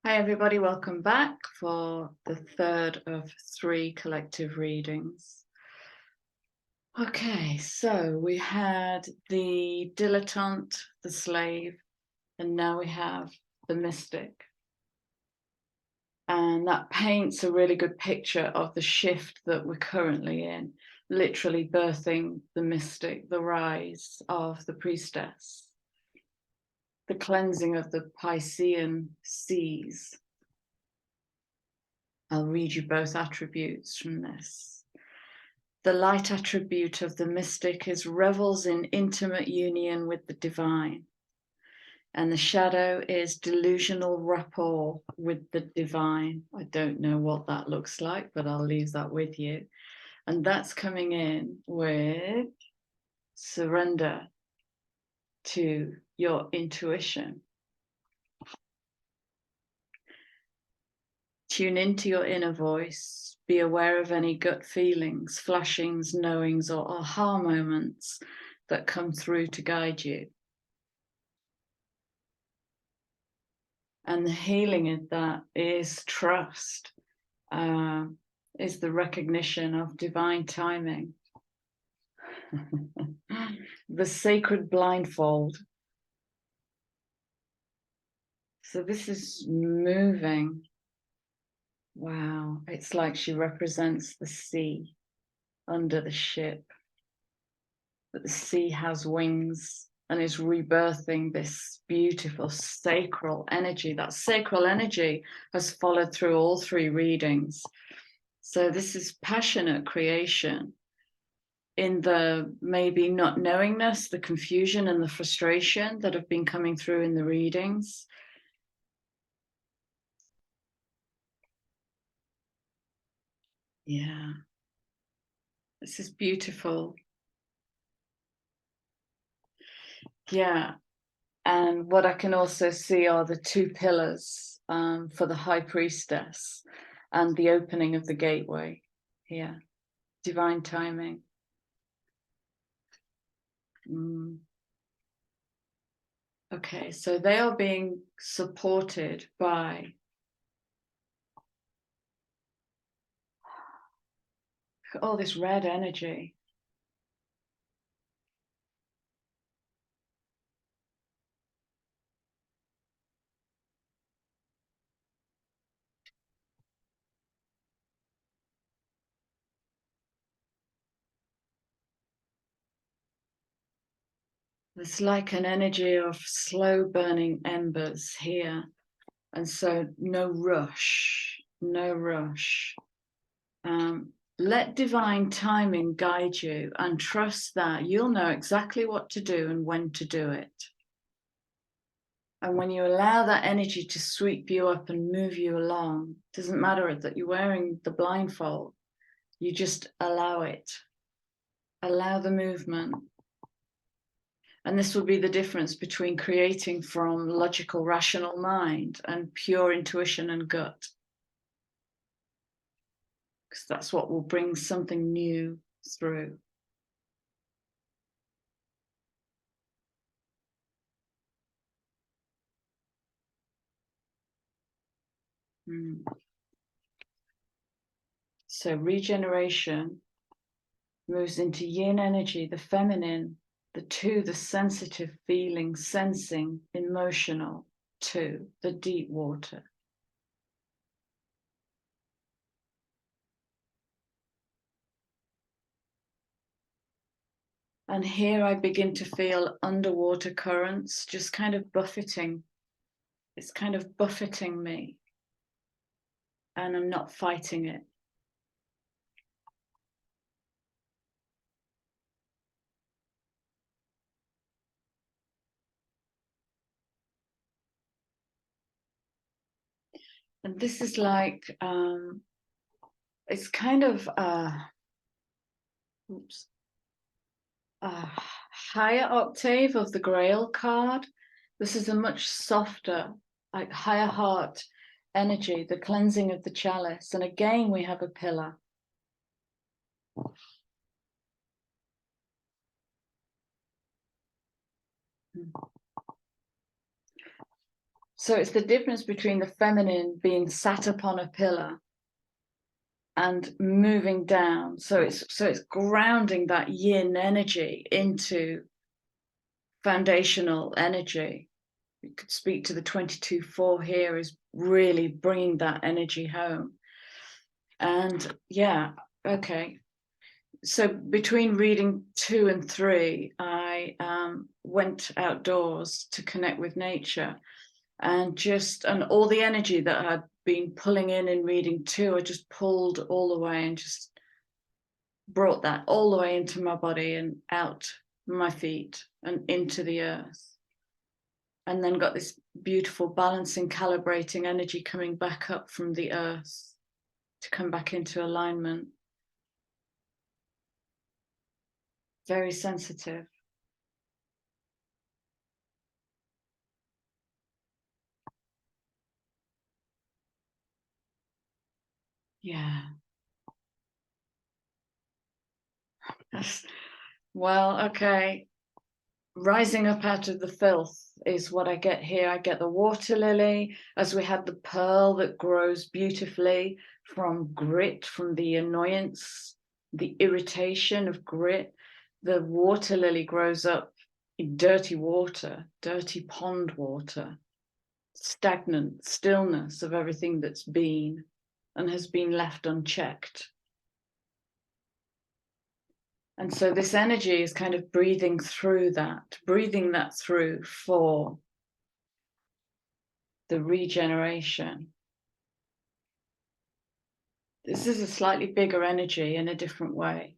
Hi everybody, welcome back for the third of 3 collective readings. Okay, so we had the dilettante, the slave, and now we have the mystic. And that paints a really good picture of the shift that we're currently in, literally birthing the mystic, the rise of the priestess, the cleansing of the Piscean seas. I'll read you both attributes from this. The light attribute of the mystic is revels in intimate union with the divine. And the shadow is delusional rapport with the divine. I don't know what that looks like, but I'll leave that with you. And that's coming in with surrender to your intuition. Tune into your inner voice. Be aware of any gut feelings, flashings, knowings, or aha moments that come through to guide you. And the healing in that is trust, is the recognition of divine timing. The sacred blindfold. So this is moving. Wow, it's like she represents the sea under the ship. But the sea has wings and is rebirthing this beautiful sacral energy. That sacral energy has followed through all 3 readings. So this is passionate creation in the maybe not knowingness, the confusion and the frustration that have been coming through in the readings. Yeah, this is beautiful. Yeah, and what I can also see are the 2 pillars for the high priestess and the opening of the gateway here. Divine timing. Okay, so they are being supported by all this red energy. It's like an energy of slow burning embers here. And so no rush, no rush. Let divine timing guide you and trust that you'll know exactly what to do and when to do it. And when you allow that energy to sweep you up and move you along, it doesn't matter that you're wearing the blindfold, you just allow it. Allow the movement. And this will be the difference between creating from logical, rational mind and pure intuition and gut. Because that's what will bring something new through. So regeneration moves into yin energy, the feminine, the 2, the sensitive, feeling, sensing, emotional, 2, the deep water. And here I begin to feel underwater currents just kind of buffeting. It's kind of buffeting me. And I'm not fighting it. And this is like, it's kind of a higher octave of the Grail card. This is a much softer, like higher heart energy, the cleansing of the chalice. And again, we have a pillar. So it's the difference between the feminine being sat upon a pillar and moving down. So it's grounding that yin energy into foundational energy. You could speak to the 22-4 here, is really bringing that energy home. And yeah, okay. So between reading 2 and 3, I went outdoors to connect with nature, and all the energy that I'd been pulling in reading 2, I just pulled all the way and just brought that all the way into my body and out my feet and into the earth. And then got this beautiful balancing, calibrating energy coming back up from the earth to come back into alignment. Very sensitive. Yeah. Well, okay. Rising up out of the filth is what I get here. I get the water lily, as we had the pearl that grows beautifully from grit, from the annoyance, the irritation of grit. The water lily grows up in dirty water, dirty pond water, stagnant stillness of everything that's been and has been left unchecked. And so this energy is kind of breathing that through for the regeneration. This is a slightly bigger energy in a different way.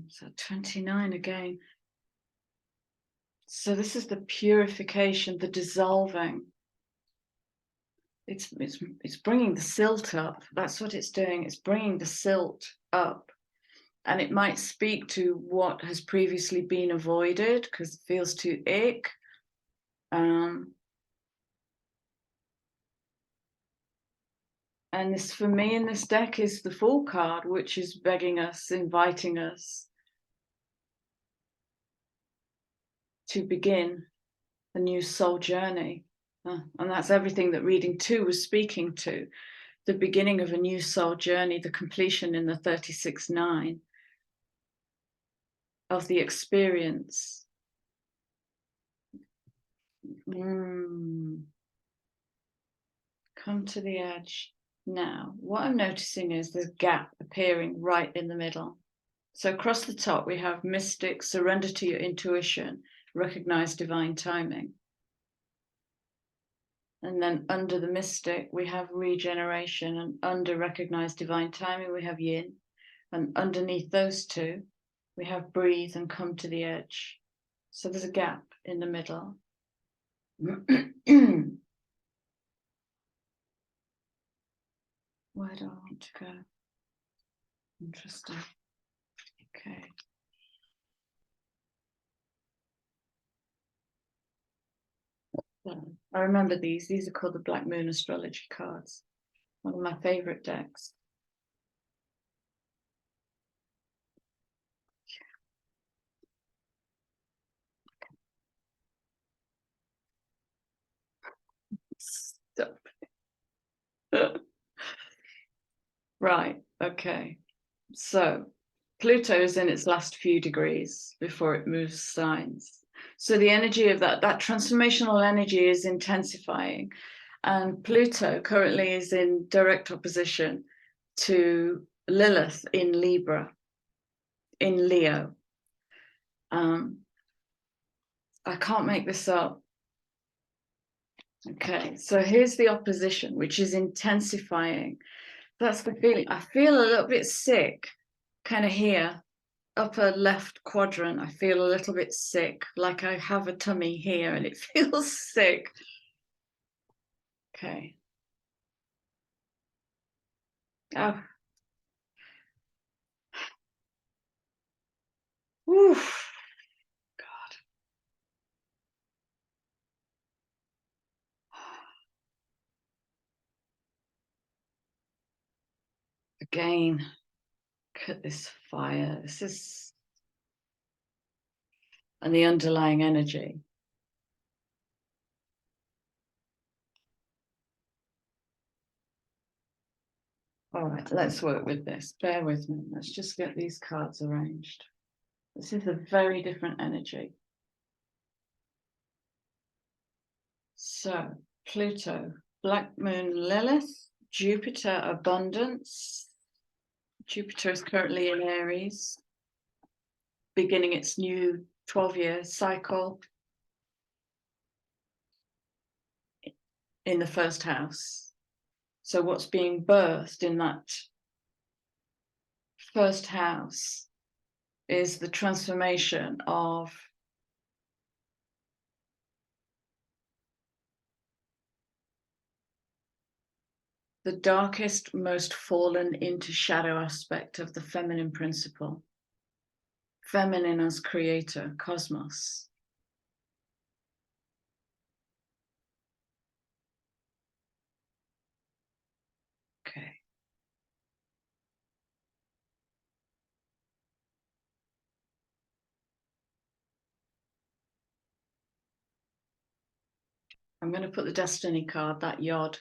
So 29 again. So this is the purification, the dissolving. It's bringing the silt up. That's what it's doing. It's bringing the silt up. And it might speak to what has previously been avoided because it feels too ick. And this, for me, in this deck is the Fool card, which is begging us, inviting us to begin a new soul journey. And that's everything that reading 2 was speaking to. The beginning of a new soul journey, the completion in the 36-9 of the experience. Come to the edge. Now, what I'm noticing is there's a gap appearing right in the middle. So across the top, we have mystic, surrender to your intuition, recognize divine timing. And then under the mystic, we have regeneration, and under recognize divine timing, we have yin. And underneath those two, we have breathe and come to the edge. So there's a gap in the middle. Where do I want to go? Interesting. Okay. So I remember these. These are called the Black Moon Astrology cards. One of my favorite decks. Stop. Right, okay. So Pluto is in its last few degrees before it moves signs. So the energy of that transformational energy is intensifying. And Pluto currently is in direct opposition to Lilith in Libra, in Leo. I can't make this up. Okay, so here's the opposition, which is intensifying. That's the feeling. I feel a little bit sick, kind of here, upper left quadrant. I feel a little bit sick, like I have a tummy here and it feels sick. Okay. Oh. Oof. Again, look at this fire. This is, and the underlying energy. All right, let's work with this. Bear with me. Let's just get these cards arranged. This is a very different energy. So, Pluto, Black Moon, Lilith, Jupiter, Abundance. Jupiter is currently in Aries, beginning its new 12-year cycle in the first house. So what's being birthed in that first house is the transformation of the darkest, most fallen into shadow aspect of the feminine principle. Feminine as creator, cosmos. Okay. I'm going to put the Destiny card, that Yod,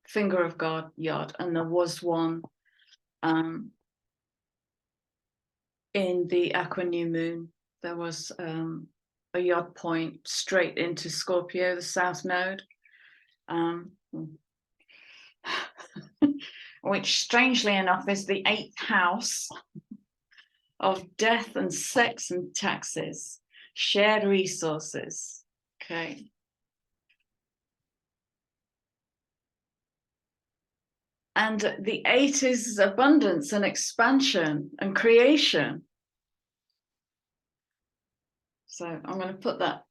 Finger of God, Yod, and there was one in the Aqua New Moon. There was a Yod point straight into Scorpio, the South Node, which strangely enough is the 8th house of death and sex and taxes, shared resources. Okay. And the 8 is abundance and expansion and creation. So I'm going to put that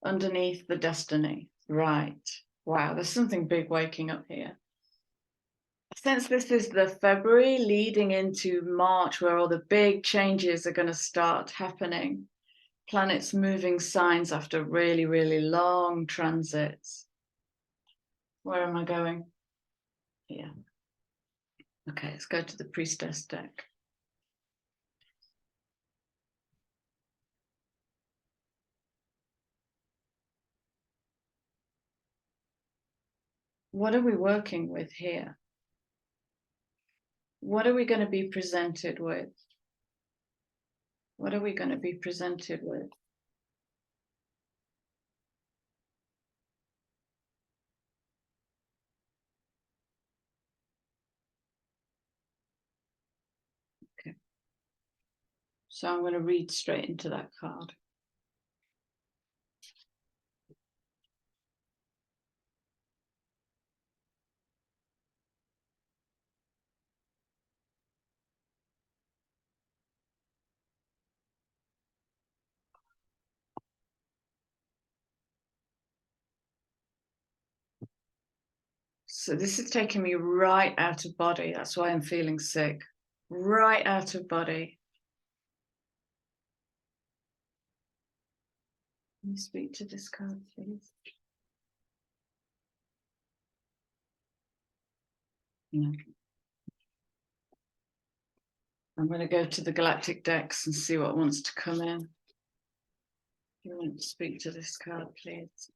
underneath the Destiny. Right. Wow, there's something big waking up here. Since this is the February leading into March, where all the big changes are going to start happening, planets moving signs after really, really long transits. Where am I going? Here. Okay, let's go to the Priestess deck. What are we working with here? What are we going to be presented with? What are we going to be presented with? Okay. So I'm going to read straight into that card. So this is taking me right out of body. That's why I'm feeling sick. Right out of body. Can you speak to this card, please? No. I'm going to go to the galactic decks and see what wants to come in. You want to speak to this card, please?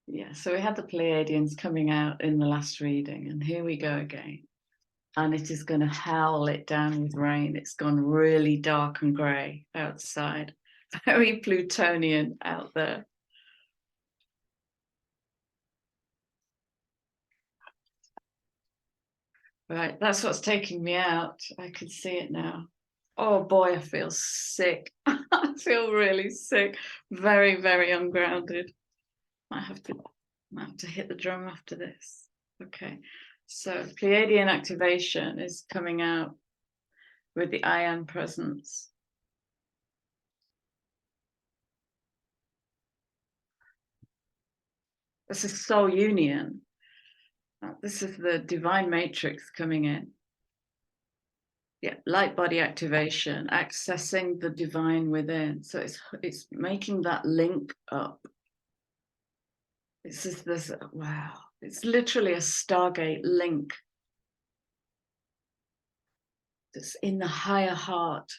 Yeah, so we had the Pleiadians coming out in the last reading, and here we go again. And it is going to howl it down with rain. It's gone really dark and grey outside. Very Plutonian out there. Right, that's what's taking me out. I can see it now. Oh boy, I feel sick. I feel really sick. Very, very ungrounded. Might have to hit the drum after this. Okay, so Pleiadian activation is coming out with the I am presence. This is soul union. This is the divine matrix coming in. Yeah, light body activation, accessing the divine within. So it's making that link up. This is this, wow. It's literally a Stargate link. It's in the higher heart.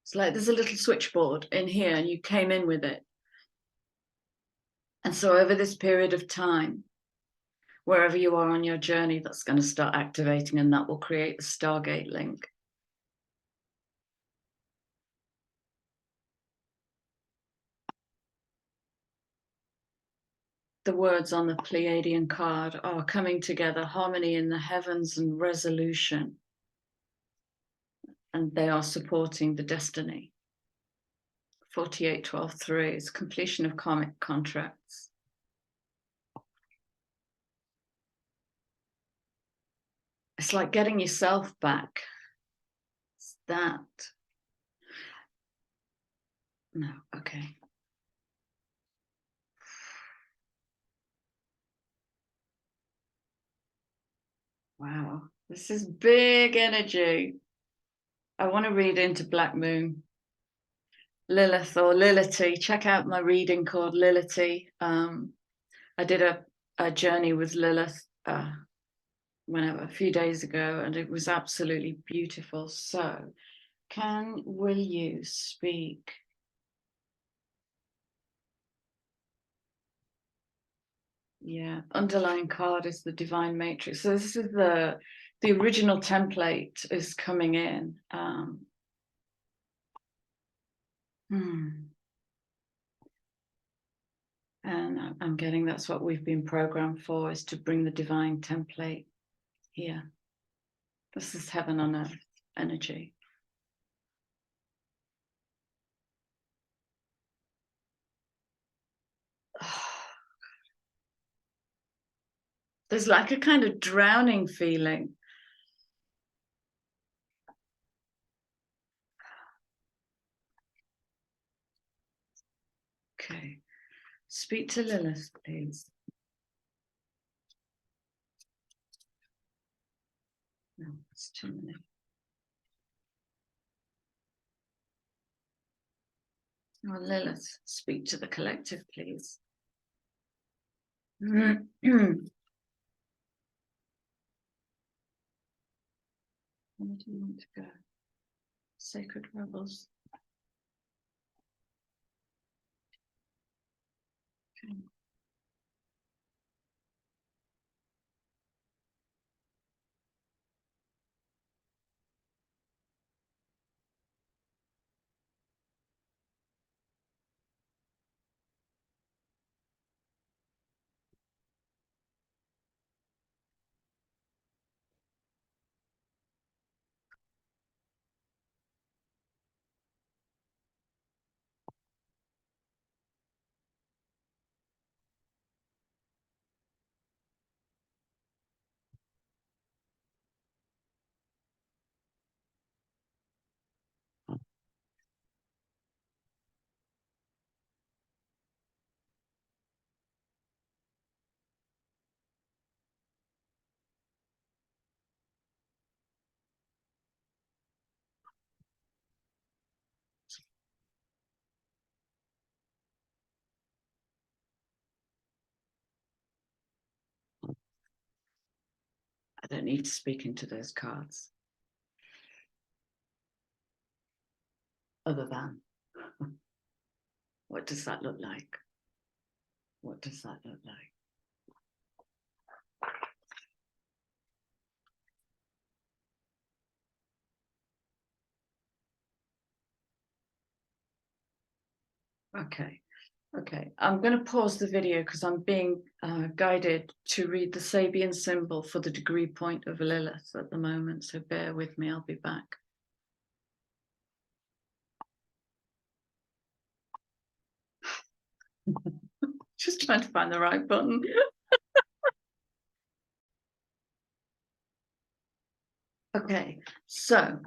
It's like there's a little switchboard in here and you came in with it. And so over this period of time, wherever you are on your journey, that's going to start activating, and that will create the Stargate link. The words on the Pleiadian card are coming together, harmony in the heavens and resolution. And they are supporting the destiny. 48-12-3 is completion of karmic contracts. It's like getting yourself back. It's that. No, okay. Wow, this is big energy. I want to read into Black Moon. Lilith or Lility. Check out my reading called Lility. I did a journey with Lilith a few days ago, and it was absolutely beautiful. So, will you speak? Yeah, underlying card is the divine matrix. So this is the original template is coming in. And I'm getting that's what we've been programmed for, is to bring the divine template here. This is heaven on earth energy. There's like a kind of drowning feeling. Okay. Speak to Lilith, please. No, it's too many. Oh, Lilith, speak to the collective, please. Where do you want to go? Sacred rebels. Okay. I don't need to speak into those cards. Other than, what does that look like? What does that look like? Okay. I'm going to pause the video because I'm being guided to read the Sabian symbol for the degree point of Lilith at the moment. So bear with me, I'll be back. Just trying to find the right button. Okay, so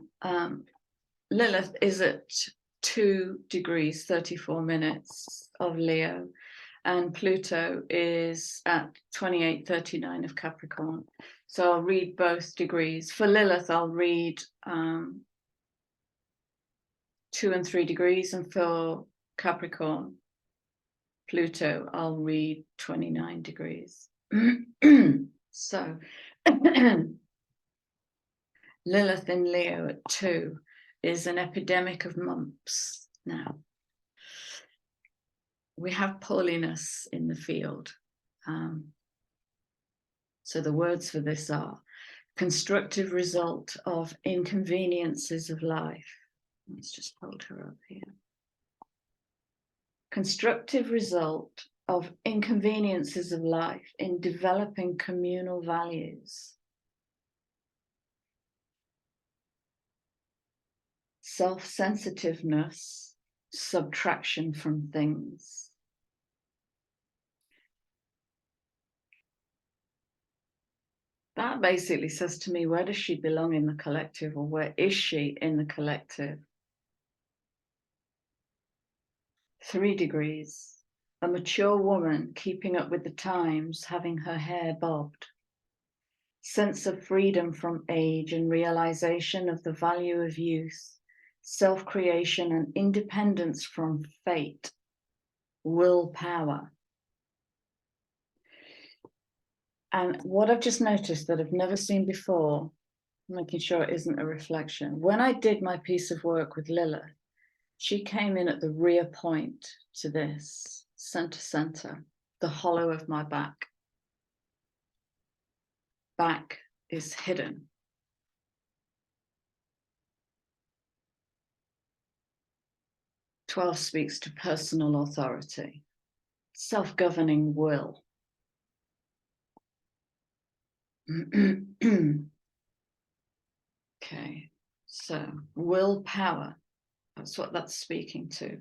Lilith is at 2 degrees 34 minutes of Leo, and Pluto is at 28:39 of Capricorn. So I'll read both degrees. For Lilith, I'll read 2 and 3 degrees, and for Capricorn, Pluto, I'll read 29 degrees. So Lilith in Leo at 2 is an epidemic of mumps now. We have poorliness in the field. So the words for this are constructive result of inconveniences of life. Let's just hold her up here. Constructive result of inconveniences of life in developing communal values. Self-sensitiveness, subtraction from things. That basically says to me, where does she belong in the collective, or where is she in the collective? 3 degrees, a mature woman keeping up with the times, having her hair bobbed. Sense of freedom from age and realization of the value of youth, self-creation and independence from fate, willpower. And what I've just noticed that I've never seen before, making sure it isn't a reflection, when I did my piece of work with Lilith, she came in at the rear point to this, center, the hollow of my back. Back is hidden. Twelve speaks to personal authority, self-governing will. Okay, so willpower, that's what that's speaking to.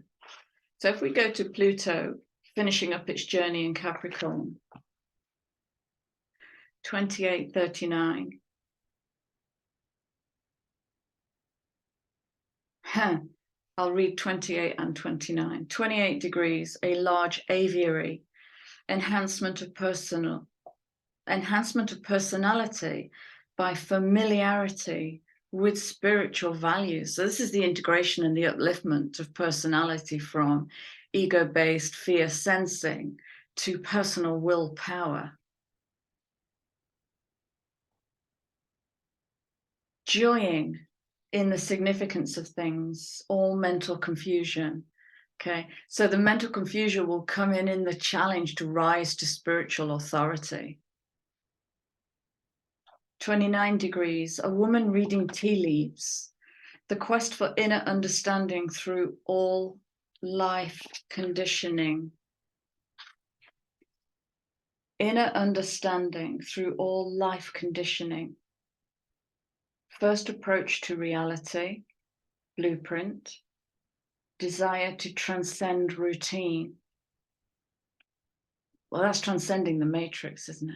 So if we go to Pluto, finishing up its journey in Capricorn, 28:39. I'll read 28 and 29. 28 degrees, a large aviary, enhancement of personality by familiarity with spiritual values. So this is the integration and the upliftment of personality from ego-based fear sensing to personal willpower. Joying in the significance of things, all mental confusion. Okay, so the mental confusion will come in the challenge to rise to spiritual authority. 29 degrees, a woman reading tea leaves, the quest for inner understanding through all life conditioning. Inner understanding through all life conditioning. First approach to reality, blueprint, desire to transcend routine. Well, that's transcending the matrix, isn't it?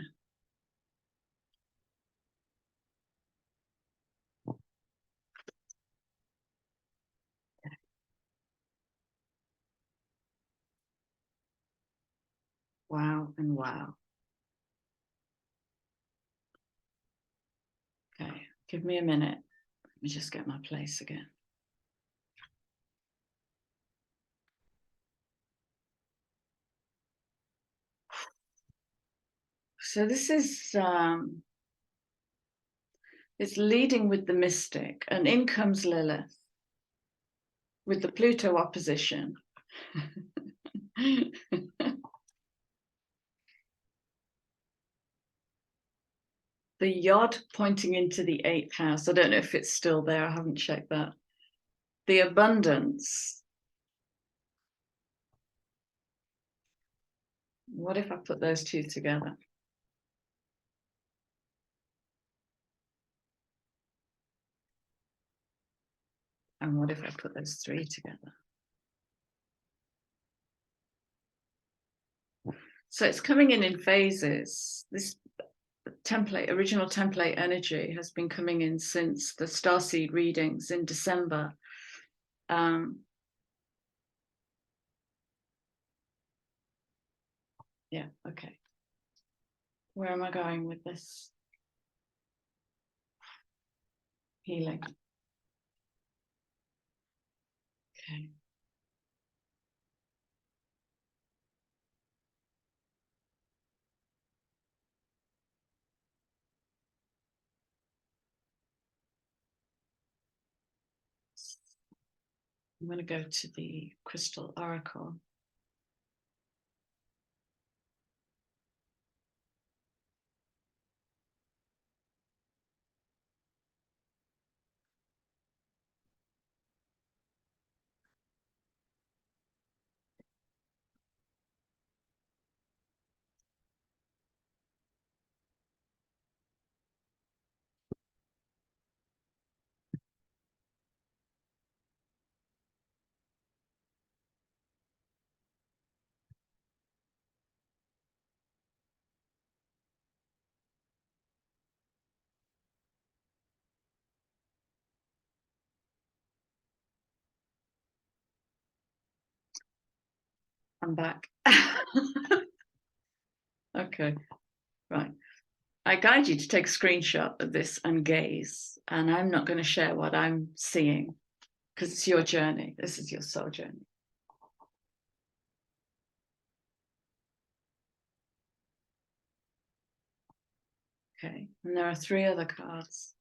Wow and wow. Okay, give me a minute. Let me just get my place again. So this is, it's leading with the mystic, and in comes Lilith with the Pluto opposition. The yod pointing into the 8th house. I don't know if it's still there. I haven't checked that. The abundance. What if I put those two together? And what if I put those 3 together? So it's coming in phases. This template, original template energy has been coming in since the starseed readings in December. Yeah, okay. Where am I going with this? Healing. Okay. I'm going to go to the crystal oracle. I'm back. Okay, right. I guide you to take a screenshot of this and gaze, and I'm not going to share what I'm seeing because it's your journey. This is your soul journey. Okay, and there are 3 other cards.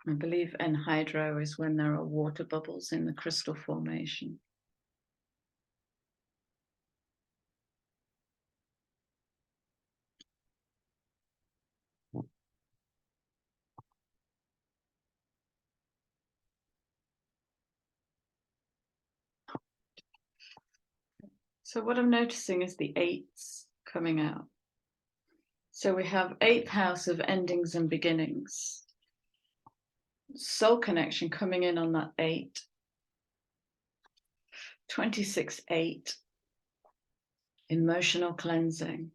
I believe anhydro is when there are water bubbles in the crystal formation. So what I'm noticing is the 8s coming out. So we have 8th house of endings and beginnings. Soul connection coming in on that 8. 26-8. Emotional cleansing.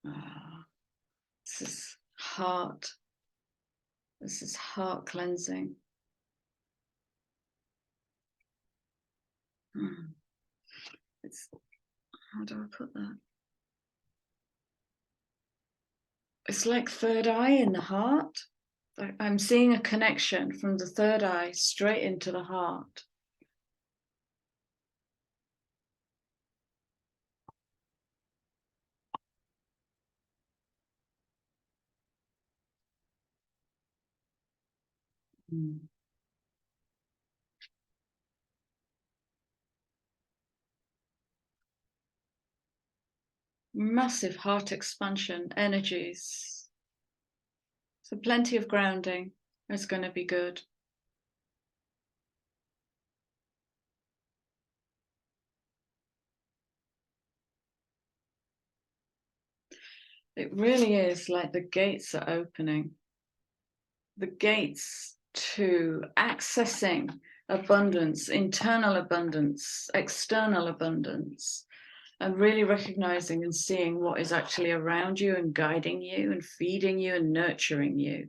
This is heart. This is heart cleansing. It's, how do I put that? It's like third eye in the heart. I'm seeing a connection from the third eye straight into the heart. Massive heart expansion energies. So plenty of grounding is going to be good. It really is like the gates are opening. The gates to accessing abundance, internal abundance, external abundance, and really recognizing and seeing what is actually around you and guiding you and feeding you and nurturing you.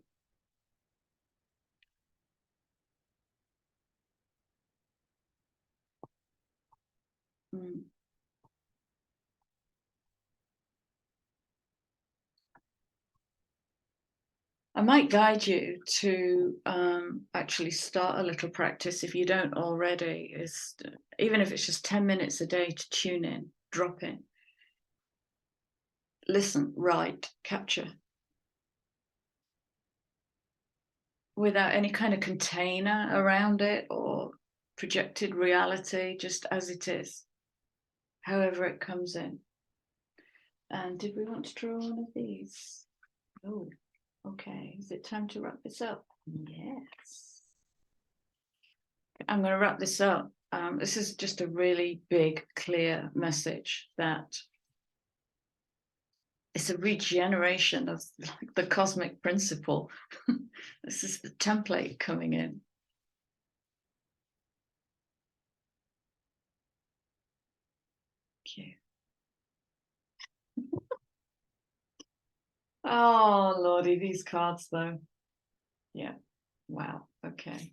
I might guide you to actually start a little practice if you don't already, is even if it's just 10 minutes a day to tune in, drop in, listen, write, capture. without any kind of container around it or projected reality, just as it is, however it comes in. And did we want to draw one of these? Oh, okay. Is it time to wrap this up? Yes. I'm going to wrap this up. This is just a really big, clear message that it's a regeneration of the cosmic principle. This is the template coming in. Thank you. Oh, Lordy, these cards though. Yeah. Wow. Okay.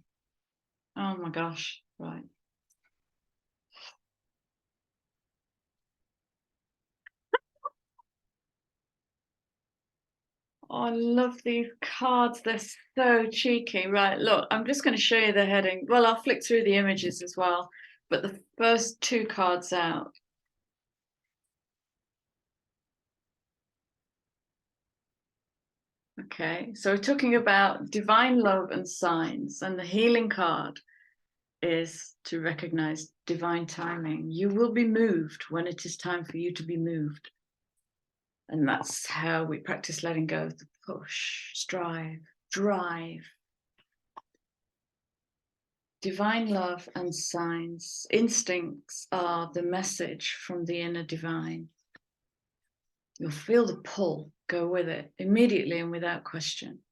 Oh my gosh. Right. Oh, I love these cards. They're so cheeky. Right, look, I'm just going to show you the heading. Well, I'll flick through the images as well. But the first two cards out. Okay, so we're talking about divine love and signs. And the healing card is to recognize divine timing. You will be moved when it is time for you to be moved. And that's how we practice letting go of the push, strive, drive. Divine love and signs. Instincts are the message from the inner divine. You'll feel the pull, go with it immediately and without question.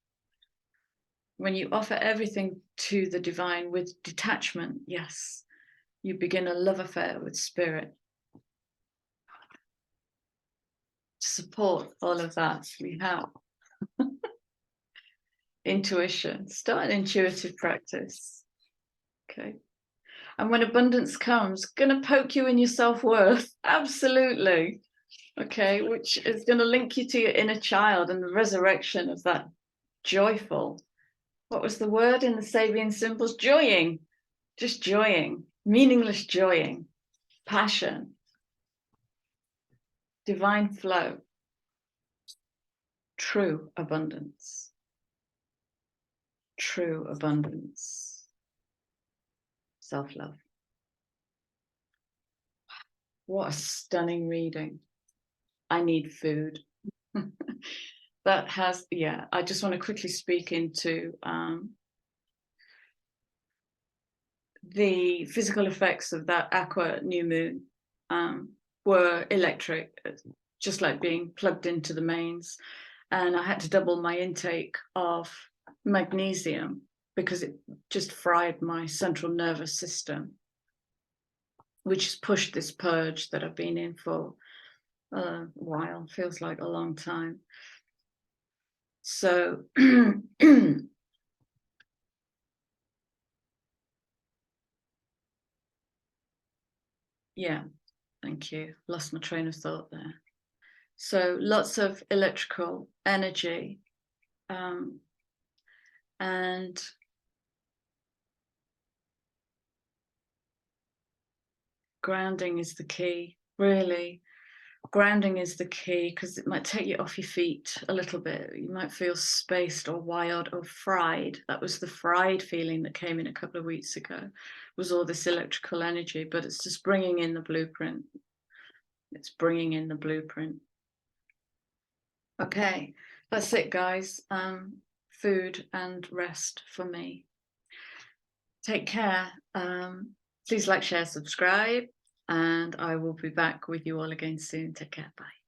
When you offer everything to the divine with detachment, yes, you begin a love affair with spirit. To support all of that, we have intuition. Start an intuitive practice. Okay. And when abundance comes, going to poke you in your self-worth. Absolutely. Okay, which is going to link you to your inner child and the resurrection of that joyful. What was the word in the Sabian symbols? Joying. Just joying. Meaningless joying. Passion. Divine flow. True abundance. True abundance. Self-love. What a stunning reading. I need food. That has, yeah, I just want to quickly speak into the physical effects of that aqua new moon were electric, just like being plugged into the mains. And I had to double my intake of magnesium because it just fried my central nervous system, which has pushed this purge that I've been in for a while, feels like a long time. So yeah, thank you. Lost my train of thought there. So lots of electrical energy, and grounding is the key, really. Grounding is the key because it might take you off your feet a little bit. You might feel spaced or wired or fried. That was the fried feeling that came in a couple of weeks ago, was all this electrical energy, but it's just bringing in the blueprint. It's bringing in the blueprint. Okay, that's it, guys. Food and rest for me. Take care. Please like, share, subscribe, and I will be back with you all again soon. Take care. Bye.